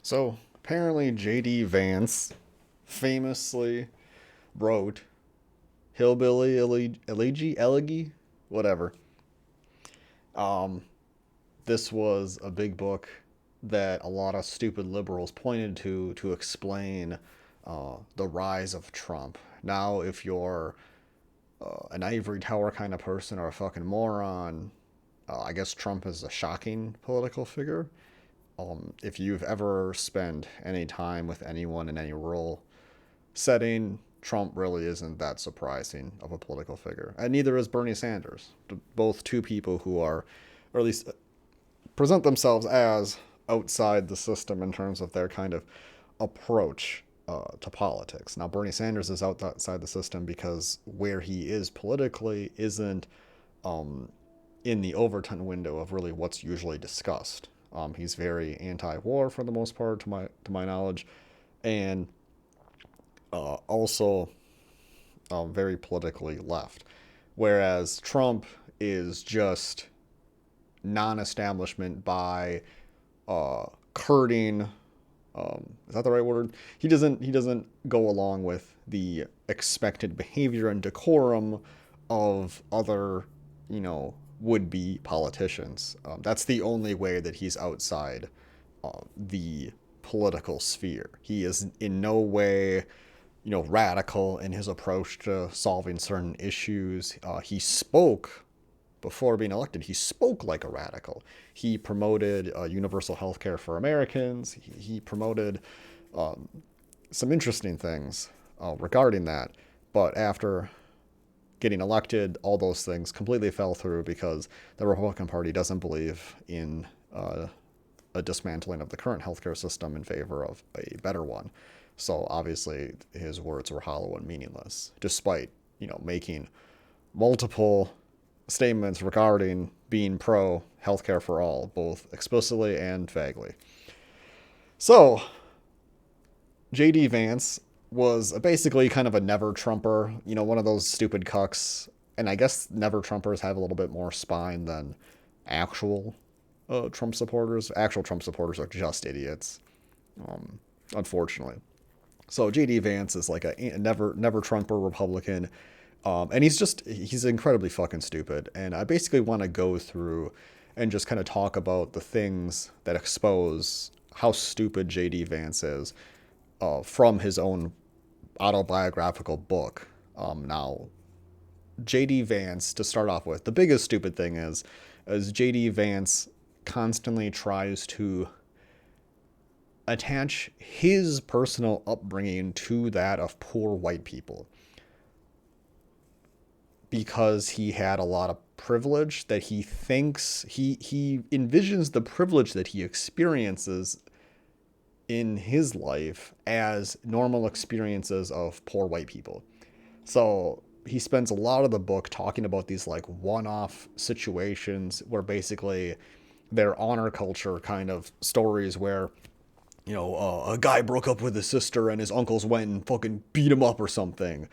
So apparently, J.D. Vance famously wrote Elegy, whatever. Um, this was a big book that a lot of stupid liberals pointed to explain the rise of Trump. Now, if you're an ivory tower kind of person or a fucking moron, I guess Trump is a shocking political figure. If you've ever spent any time with anyone in any rural setting, Trump really isn't that surprising of a political figure. And neither is Bernie Sanders. Both two people who are, or at least present themselves as outside the system in terms of their kind of approach to politics. Now, Bernie Sanders is outside the system because where he is politically isn't in the Overton window of really what's usually discussed. He's very anti-war for the most part, to my knowledge, and also very politically left. Whereas Trump is just non-establishment by courting. Is that the right word? He doesn't go along with the expected behavior and decorum of other, would-be politicians. That's the only way that he's outside the political sphere. He is in no way, radical in his approach to solving certain issues. He spoke before being elected. He spoke like a radical. He promoted universal health care for Americans. He promoted some interesting things regarding that. But after getting elected, all those things completely fell through because the Republican Party doesn't believe in a dismantling of the current healthcare system in favor of a better one. So obviously his words were hollow and meaningless, despite, making multiple statements regarding being pro healthcare for all, both explicitly and vaguely. So J.D. Vance was basically kind of a never Trumper, one of those stupid cucks. And I guess never Trumpers have a little bit more spine than actual Trump supporters. Actual Trump supporters are just idiots, unfortunately. So J.D. Vance is like a never Trumper Republican, and he's incredibly fucking stupid. And I basically want to go through and just kind of talk about the things that expose how stupid J.D. Vance is from his own autobiographical book. Now, J.D. Vance, to start off with, the biggest stupid thing is J.D. Vance constantly tries to attach his personal upbringing to that of poor white people because he had a lot of privilege that he thinks he envisions the privilege that he experiences in his life as normal experiences of poor white people. So he spends a lot of the book talking about these like one-off situations where basically they're honor culture kind of stories where a guy broke up with his sister and his uncles went and fucking beat him up or something.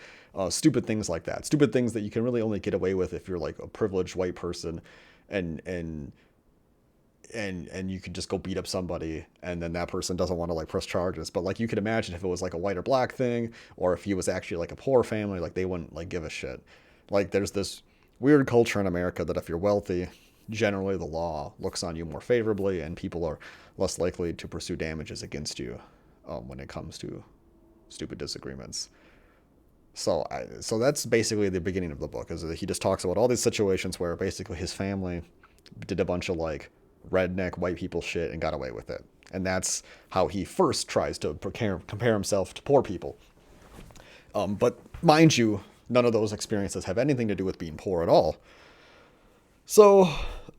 Stupid things like that. Stupid things that you can really only get away with if you're like a privileged white person, and you could just go beat up somebody, and then that person doesn't want to like press charges. But like you could imagine if it was like a white or black thing, or if he was actually like a poor family, like they wouldn't like give a shit. Like there's this weird culture in America that if you're wealthy, generally the law looks on you more favorably, and people are less likely to pursue damages against you when it comes to stupid disagreements. So that's basically the beginning of the book. Is that he just talks about all these situations where basically his family did a bunch of like redneck white people shit and got away with it, and that's how he first tries to compare himself to poor people. But mind you, none of those experiences have anything to do with being poor at all. So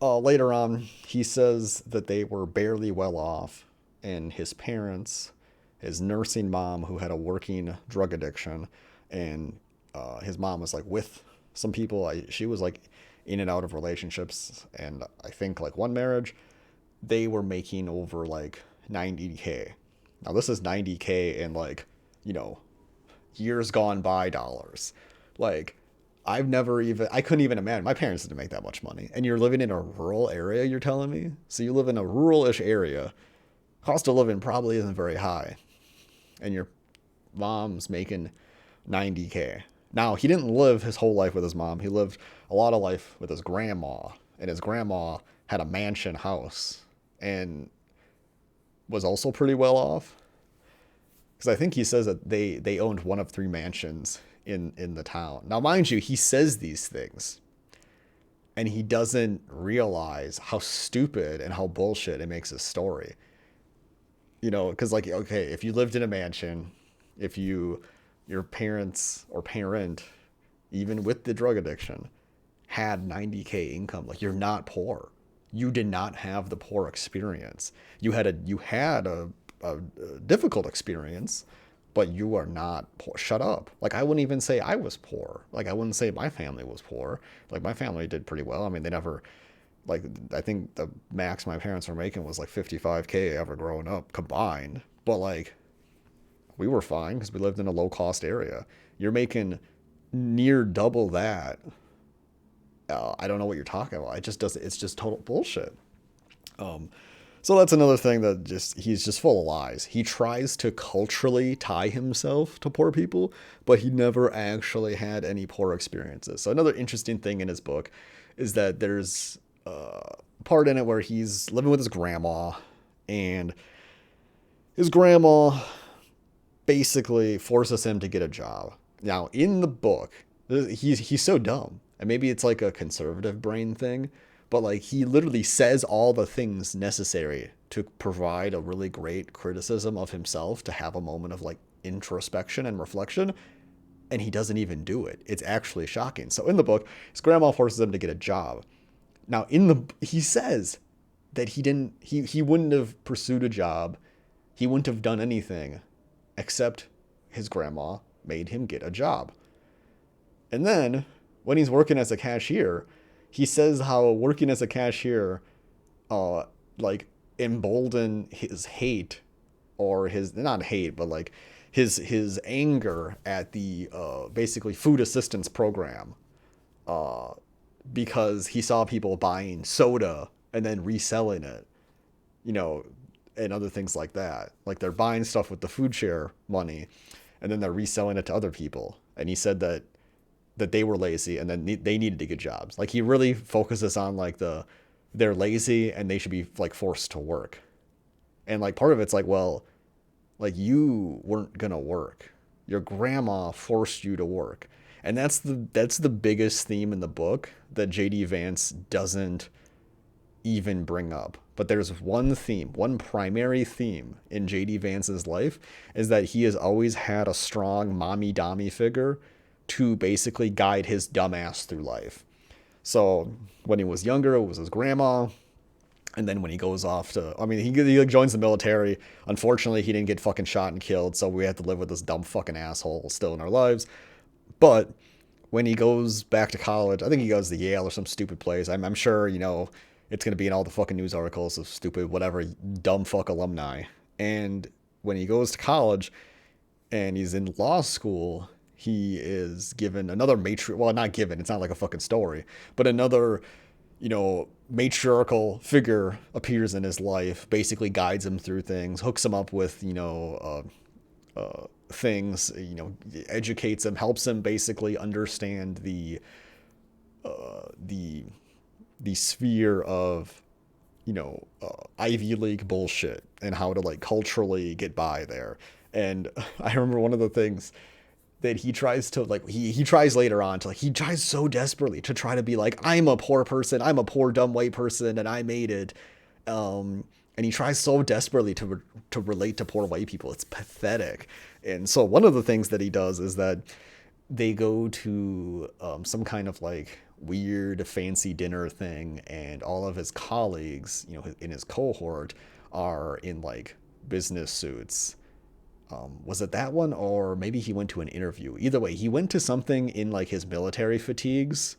later on, he says that they were barely well off, and his parents, his nursing mom who had a working drug addiction, and his mom was like with some people. She was like in and out of relationships, and I think like one marriage, they were making over like 90K. Now this is 90K in like, years gone by dollars. Like I couldn't even imagine. My parents didn't make that much money. And you're living in a rural area, you're telling me? So you live in a rural-ish area cost of living probably isn't very high, and your mom's making 90K. Now, he didn't live his whole life with his mom. He lived a lot of life with his grandma, and his grandma had a mansion house and was also pretty well off. Because I think he says that they owned one of three mansions in the town. Now, mind you, he says these things, and he doesn't realize how stupid and how bullshit it makes his story. You know, because like, okay, if you lived in a mansion, if your parents or parent, even with the drug addiction, had 90K income, like you're not poor. You did not have the poor experience. You had a difficult experience, but you are not poor. Shut up. Like I wouldn't even say I was poor. Like I wouldn't say my family was poor. Like my family did pretty well. I mean, they never, like, I think the max my parents were making was like 55K ever growing up combined. But like, we were fine because we lived in a low cost area. You're making near double that. I don't know what you're talking about. It just doesn't. It's just total bullshit. So that's another thing that he's just full of lies. He tries to culturally tie himself to poor people, but he never actually had any poor experiences. So another interesting thing in his book is that there's a part in it where he's living with his grandma, and his grandma basically forces him to get a job. Now, in the book, he's so dumb, and maybe it's like a conservative brain thing, but like he literally says all the things necessary to provide a really great criticism of himself, to have a moment of like introspection and reflection, and he doesn't even do it. It's actually shocking. So in the book, his grandma forces him to get a job. Now, he says that he wouldn't have pursued a job, he wouldn't have done anything except his grandma made him get a job. And then when he's working as a cashier, he says how working as a cashier like emboldened his hate, or his, not hate, but like his anger at the basically food assistance program, because he saw people buying soda and then reselling it, you know, and other things like that. Like they're buying stuff with the food share money and then they're reselling it to other people. And he said that they were lazy and then they needed to get jobs. Like he really focuses on like they're lazy and they should be like forced to work. And like part of it's like, well, like you weren't gonna work. Your grandma forced you to work. And that's the biggest theme in the book that JD Vance doesn't even bring up. But there's one theme, one primary theme in JD Vance's life, is that he has always had a strong mommy-dommy figure to basically guide his dumbass through life. So when he was younger, it was his grandma. And then when he goes off to, I mean, he like joins the military. Unfortunately, he didn't get fucking shot and killed, so we had to live with this dumb fucking asshole still in our lives. But when he goes back to college, I think he goes to Yale or some stupid place. I'm sure, you know, it's going to be in all the fucking news articles of stupid, whatever, dumb fuck alumni. And when he goes to college and he's in law school, he is given another well, not given, it's not like a fucking story, but another, you know, matriarchal figure appears in his life, basically guides him through things, hooks him up with, you know, things, you know, educates him, helps him basically understand the sphere of, you know, Ivy League bullshit and how to like culturally get by there. And I remember one of the things that he tries to like, he tries later on to like, he tries so desperately to try to be like, I'm a poor person, I'm a poor dumb white person, and I made it. And he tries so desperately to relate to poor white people. It's pathetic. And so one of the things that he does is that they go to some kind of like weird fancy dinner thing, and all of his colleagues, you know, in his cohort are in like business suits. Was it that one, or maybe he went to an interview? Either way, he went to something in like his military fatigues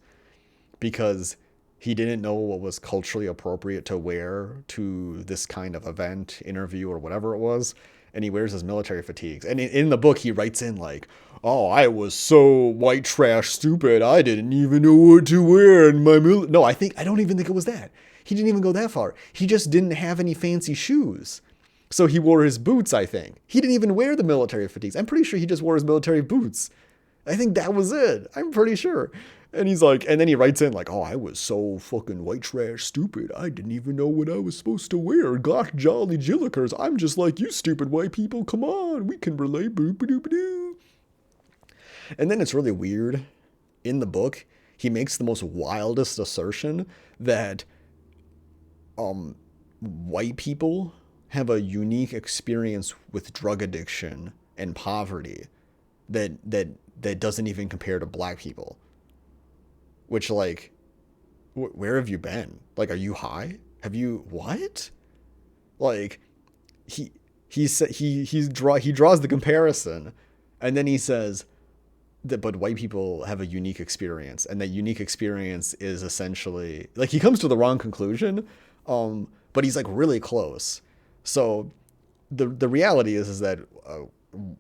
because he didn't know what was culturally appropriate to wear to this kind of event, interview, or whatever it was. And he wears his military fatigues. And in the book, he writes in like, oh, I was so white trash stupid, I didn't even know what to wear in my No, I don't even think it was that. He didn't even go that far. He just didn't have any fancy shoes. So he wore his boots, I think. He didn't even wear the military fatigues. I'm pretty sure he just wore his military boots. I think that was it. I'm pretty sure. And he's like, and then he writes in like, oh, I was so fucking white trash stupid. I didn't even know what I was supposed to wear. Gosh, jolly jillikers. I'm just like you stupid white people. Come on, we can relate. Boop-a-doop-a-doo. And then it's really weird. In the book, he makes the most wildest assertion that white people have a unique experience with drug addiction and poverty that doesn't even compare to black people. Which, like, where have you been? Like, are you high? Have you what? Like, he draws the comparison, and then he says that, but white people have a unique experience, and that unique experience is essentially like he comes to the wrong conclusion, but he's like really close. So the reality is that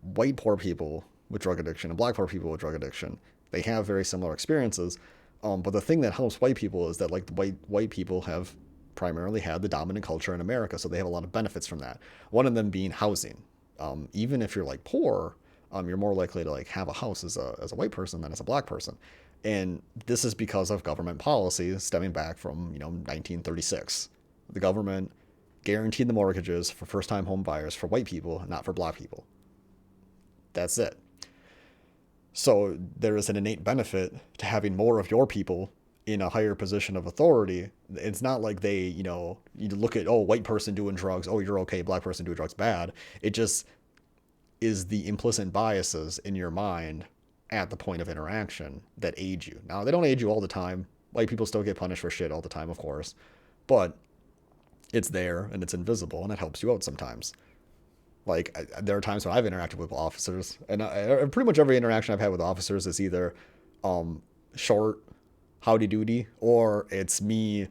white poor people with drug addiction and black poor people with drug addiction, they have very similar experiences. But the thing that helps white people is that like the white people have primarily had the dominant culture in America, so they have a lot of benefits from that. One of them being housing. Even if you're like poor, you're more likely to like have a house as a white person than as a black person. And this is because of government policies stemming back from 1936. The government guaranteed the mortgages for first-time home buyers for white people, not for black people. That's it. So there is an innate benefit to having more of your people in a higher position of authority. It's not like they, you look at, oh, white person doing drugs, oh, you're okay, black person doing drugs, bad. It just is the implicit biases in your mind at the point of interaction that aid you. Now, they don't aid you all the time. White people still get punished for shit all the time, of course. But it's there and it's invisible and it helps you out sometimes. Like, there are times when I've interacted with officers, and pretty much every interaction I've had with officers is either short, howdy-doody, or it's me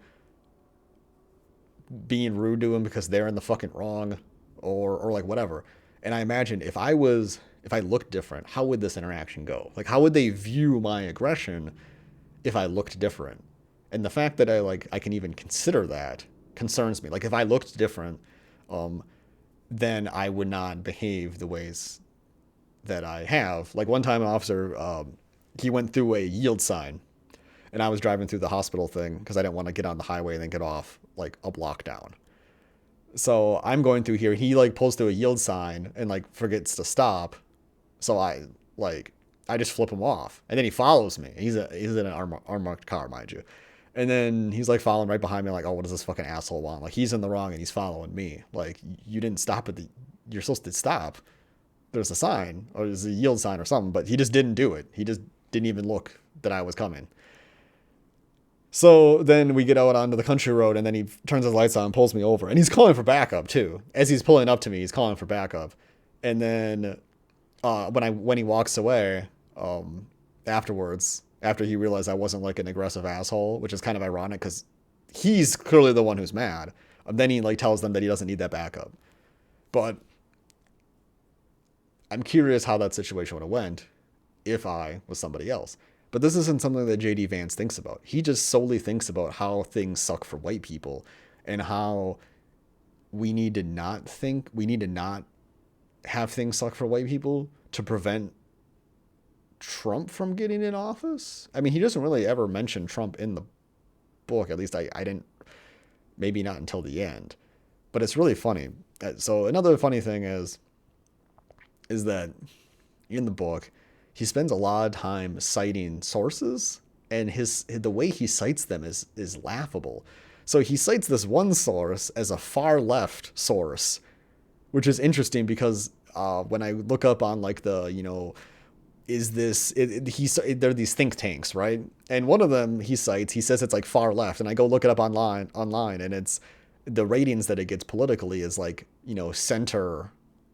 being rude to them because they're in the fucking wrong, or like whatever. And I imagine if I looked different, how would this interaction go? Like, how would they view my aggression if I looked different? And the fact that I can even consider that concerns me. Like, if I looked different, then I would not behave the ways that I have. Like one time an officer, he went through a yield sign, and I was driving through the hospital thing because I didn't want to get on the highway and then get off like a block down. So I'm going through here. He like pulls through a yield sign and like forgets to stop. So I just flip him off, and then he follows me. He's in an unmarked car, mind you. And then he's like following right behind me, like, oh, what does this fucking asshole want? Like, he's in the wrong and he's following me. Like, you didn't stop you're supposed to stop. There's a sign, or there's a yield sign or something, but he just didn't do it. He just didn't even look that I was coming. So then we get out onto the country road, and then he turns his lights on and pulls me over. And he's calling for backup too. As he's pulling up to me, he's calling for backup. And then when he walks away, afterwards, after he realized I wasn't like an aggressive asshole, which is kind of ironic because he's clearly the one who's mad. Then he like tells them that he doesn't need that backup. But I'm curious how that situation would have went if I was somebody else. But this isn't something that J.D. Vance thinks about. He just solely thinks about how things suck for white people and how we need to not have things suck for white people to prevent Trump from getting in office. I mean, he doesn't really ever mention Trump in the book. At least I didn't, maybe not until the end. But it's really funny. So another funny thing is that in the book, he spends a lot of time citing sources, and the way he cites them is laughable. So he cites this one source as a far left source, which is interesting because when I look up on like the, there are these think tanks, right? And one of them he says it's like far left, and I go look it up online, and it's the ratings that it gets politically is like, center.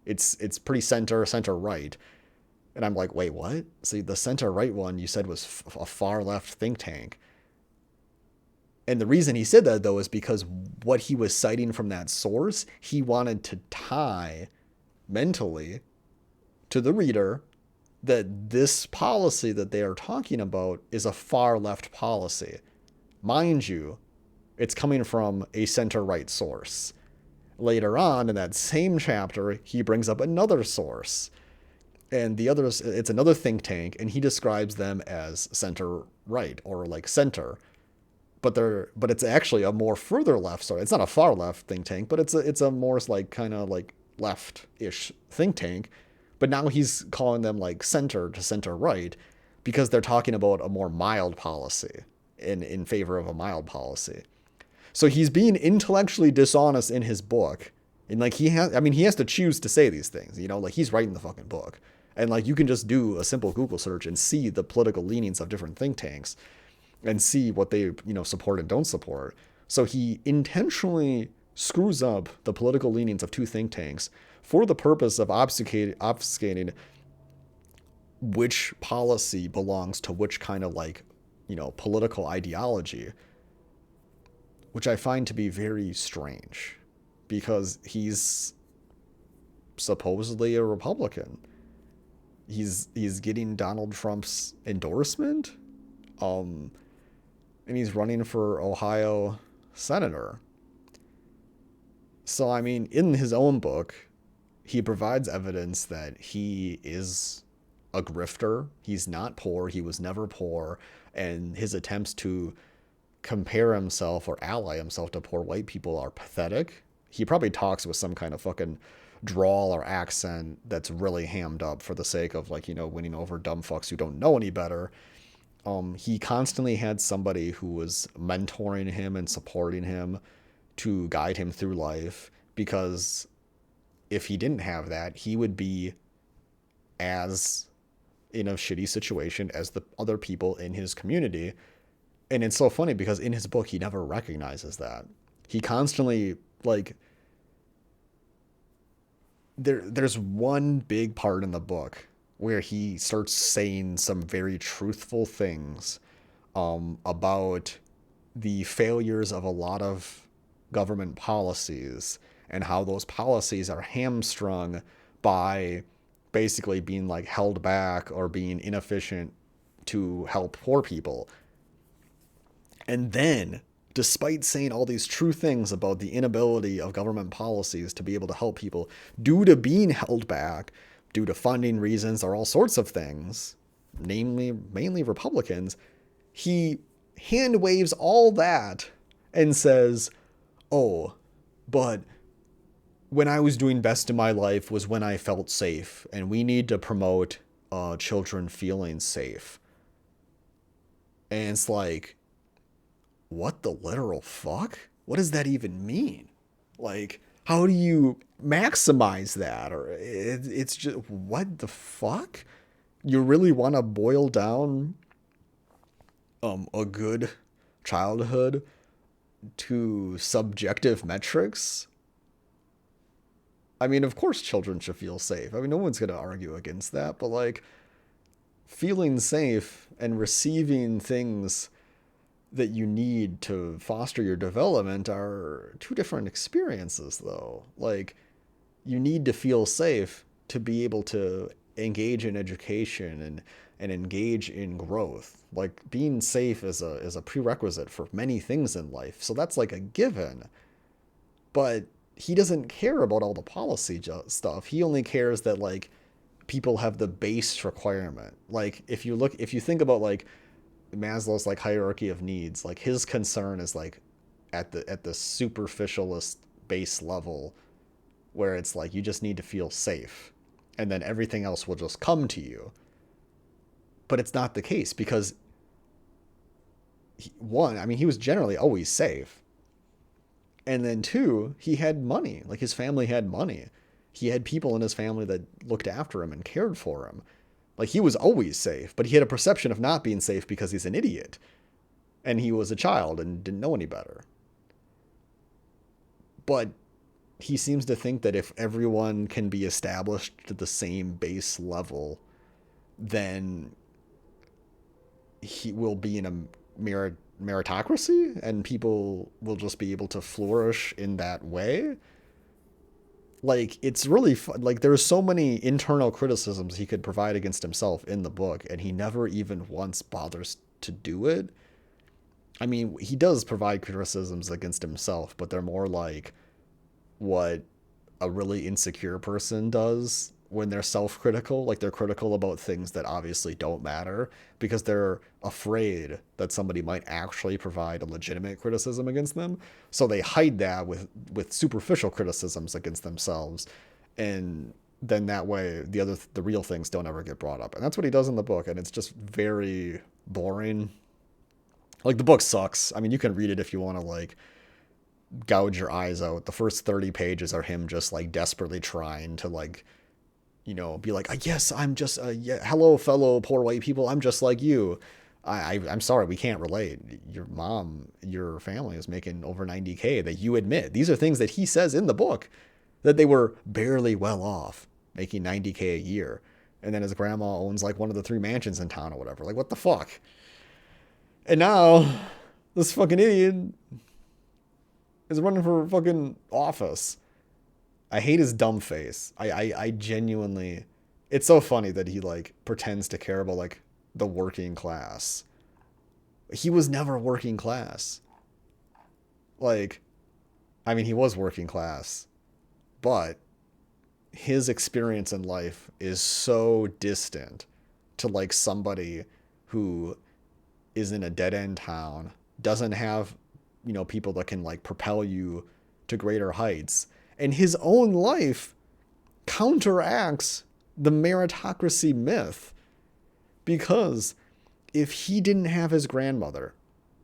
It's pretty center right. And I'm like, wait, what? See, the center right one you said was a far left think tank. And the reason he said that, though, is because what he was citing from that source, he wanted to tie mentally to the reader that this policy that they are talking about is a far left policy. Mind you, it's coming from a center right source. later on in that same chapter, he brings up another source. And the others, it's another think tank, and he describes them as center right or like center. But it's actually a more further left. Sorry, it's not a far left think tank, but it's a more like kind of like left-ish think tank. But now he's calling them like center to center right because they're talking about a more mild policy in favor of a mild policy. So he's being intellectually dishonest in his book. And like he has to choose to say these things, like he's writing the fucking book. And like you can just do a simple Google search and see the political leanings of different think tanks and see what they, support and don't support. So he intentionally screws up the political leanings of two think tanks for the purpose of obfuscating which policy belongs to which kind of like, political ideology, which I find to be very strange because he's supposedly a Republican. He's getting Donald Trump's endorsement, and he's running for Ohio senator. So, I mean, in his own book, he provides evidence that he is a grifter. He's not poor. He was never poor. And his attempts to compare himself or ally himself to poor white people are pathetic. He probably talks with some kind of fucking drawl or accent that's really hammed up for the sake of like, winning over dumb fucks who don't know any better. He constantly had somebody who was mentoring him and supporting him to guide him through life, because if he didn't have that, he would be as in a shitty situation as the other people in his community. And it's so funny because in his book, he never recognizes that. He constantly, like, there's one big part in the book where he starts saying some very truthful things about the failures of a lot of government policies and how those policies are hamstrung by basically being like held back or being inefficient to help poor people. And then, despite saying all these true things about the inability of government policies to be able to help people due to being held back, due to funding reasons or all sorts of things, mainly Republicans, he hand waves all that and says, oh, but when I was doing best in my life was when I felt safe, and we need to promote children feeling safe. And it's like, what the literal fuck? What does that even mean? Like, how do you maximize that? Or it's just, what the fuck? You really want to boil down a good childhood to subjective metrics? I mean, of course children should feel safe. I mean, no one's going to argue against that, but like feeling safe and receiving things that you need to foster your development are two different experiences, though. Like, you need to feel safe to be able to engage in education and engage in growth. Like, being safe is a prerequisite for many things in life. So that's like a given. But he doesn't care about all the policy stuff. He only cares that like people have the base requirement. Like, if you think about like Maslow's like hierarchy of needs, like his concern is like at the superficialist base level, where it's like you just need to feel safe and then everything else will just come to you. But it's not the case, because he was generally always safe. And then two, he had money. Like, his family had money. He had people in his family that looked after him and cared for him. Like, he was always safe, but he had a perception of not being safe because he's an idiot. And he was a child and didn't know any better. But he seems to think that if everyone can be established to the same base level, then he will be in a meritocracy and people will just be able to flourish in that way. Like, it's really like there's so many internal criticisms he could provide against himself in the book, and he never even once bothers to do it. I mean, he does provide criticisms against himself, but they're more like what a really insecure person does when they're self-critical. Like, they're critical about things that obviously don't matter because they're afraid that somebody might actually provide a legitimate criticism against them. So they hide that with superficial criticisms against themselves, and then that way the real things don't ever get brought up. And that's what he does in the book, and it's just very boring. Like, the book sucks. I mean, you can read it if you want to, like, gouge your eyes out. The first 30 pages are him just, like, desperately trying to, like, be like, yes, I'm just, yeah, hello, fellow poor white people, I'm just like you. I'm sorry, we can't relate. Your mom, your family is making over 90K that you admit. These are things that he says in the book, that they were barely well off, making 90K a year. And then his grandma owns, like, one of the 3 mansions in town or whatever. Like, what the fuck? And now, this fucking idiot is running for fucking office. I hate his dumb face. I genuinely, it's so funny that he, like, pretends to care about, like, the working class. He was never working class. Like, I mean, he was working class, but his experience in life is so distant to, like, somebody who is in a dead end town, doesn't have, people that can, like, propel you to greater heights. And his own life counteracts the meritocracy myth, because if he didn't have his grandmother,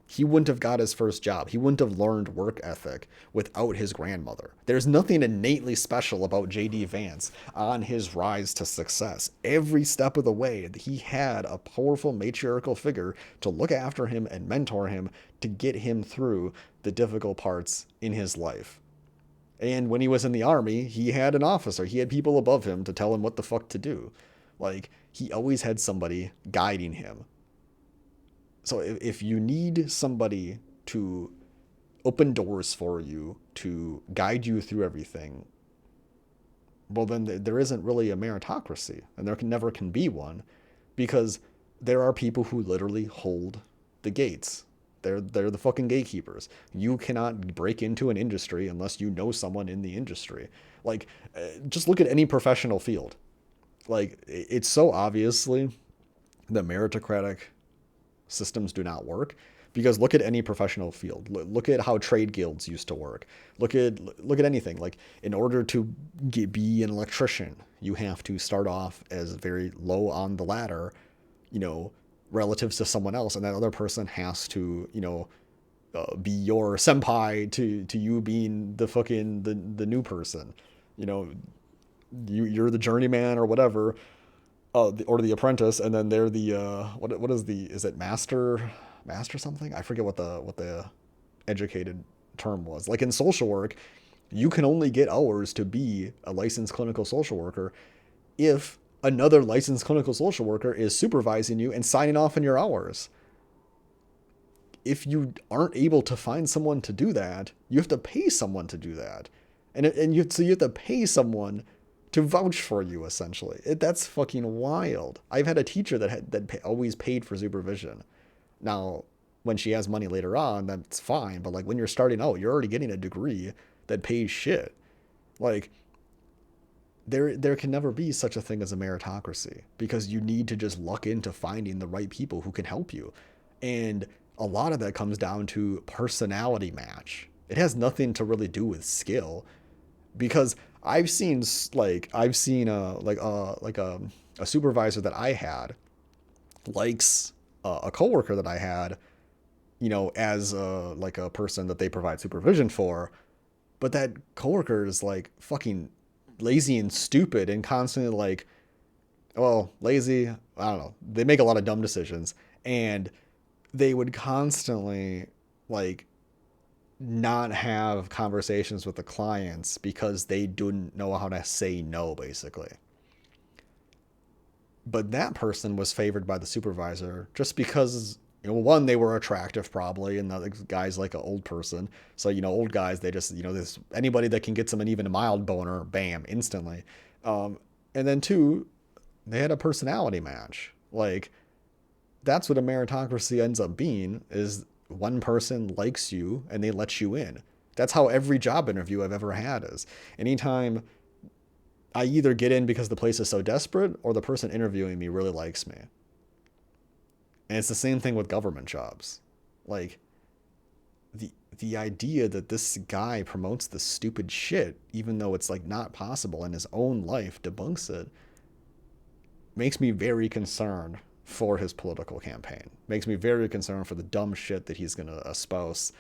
he wouldn't have got his first job. He wouldn't have learned work ethic without his grandmother. There's nothing innately special about J.D. Vance on his rise to success. Every step of the way, he had a powerful matriarchal figure to look after him and mentor him to get him through the difficult parts in his life. And when he was in the army, he had an officer. He had people above him to tell him what the fuck to do. Like, he always had somebody guiding him. So if you need somebody to open doors for you, to guide you through everything, well, then there isn't really a meritocracy, and there never can be one, because there are people who literally hold the gates. They're the fucking gatekeepers. You cannot break into an industry unless you know someone in the industry. Like, just look at any professional field. Like, it's so obviously that meritocratic systems do not work, because look at any professional field. Look at how trade guilds used to work. Look at anything. Like, in order to be an electrician, you have to start off as very low on the ladder, relatives to someone else, and that other person has to, be your senpai to you being the fucking the new person. You're the journeyman or whatever, or the apprentice, and then they're the what is it, master something? I forget what the educated term was. Like, in social work, you can only get hours to be a licensed clinical social worker if another licensed clinical social worker is supervising you and signing off on your hours. If you aren't able to find someone to do that, you have to pay someone to do that, so you have to pay someone to vouch for you, essentially. That's fucking wild. I've had a teacher that always paid for supervision. Now, when she has money later on, that's fine. But, like, when you're starting out, you're already getting a degree that pays shit. Like, there can never be such a thing as a meritocracy, because you need to just luck into finding the right people who can help you. And a lot of that comes down to personality match. It has nothing to really do with skill, because I've seen a supervisor that I had likes a coworker that I had, as like a person that they provide supervision for, but that coworker is, like, fucking lazy and stupid and constantly, like, well, lazy, I don't know. They make a lot of dumb decisions, and they would constantly, like, not have conversations with the clients because they didn't know how to say no, basically. But that person was favored by the supervisor just because, one, they were attractive probably, and the guy's like an old person. So, old guys, they just, this anybody that can get them an even a mild boner, bam, instantly. And then 2, they had a personality match. Like, that's what a meritocracy ends up being, is one person likes you and they let you in. That's how every job interview I've ever had is. Anytime I either get in because the place is so desperate or the person interviewing me really likes me. And it's the same thing with government jobs. Like the idea that this guy promotes this stupid shit, even though it's like not possible, and his own life debunks it, makes me very concerned for his political campaign. Makes me very concerned for the dumb shit that he's gonna espouse.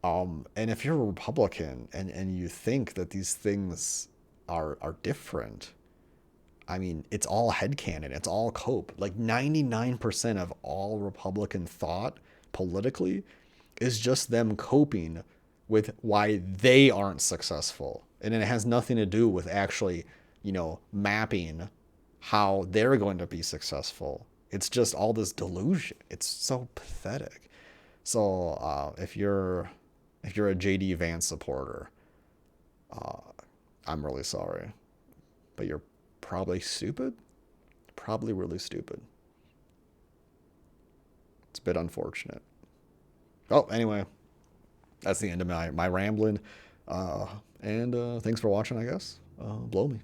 And if you're a Republican and you think that these things are different, I mean, it's all headcanon. It's all cope. Like 99% of all Republican thought politically is just them coping with why they aren't successful. And it has nothing to do with actually, mapping how they're going to be successful. It's just all this delusion. It's so pathetic. So if you're a JD Vance supporter, I'm really sorry, but you're probably stupid. Probably really stupid. It's a bit unfortunate. Oh, anyway, that's the end of my rambling. And thanks for watching, I guess. Blow me.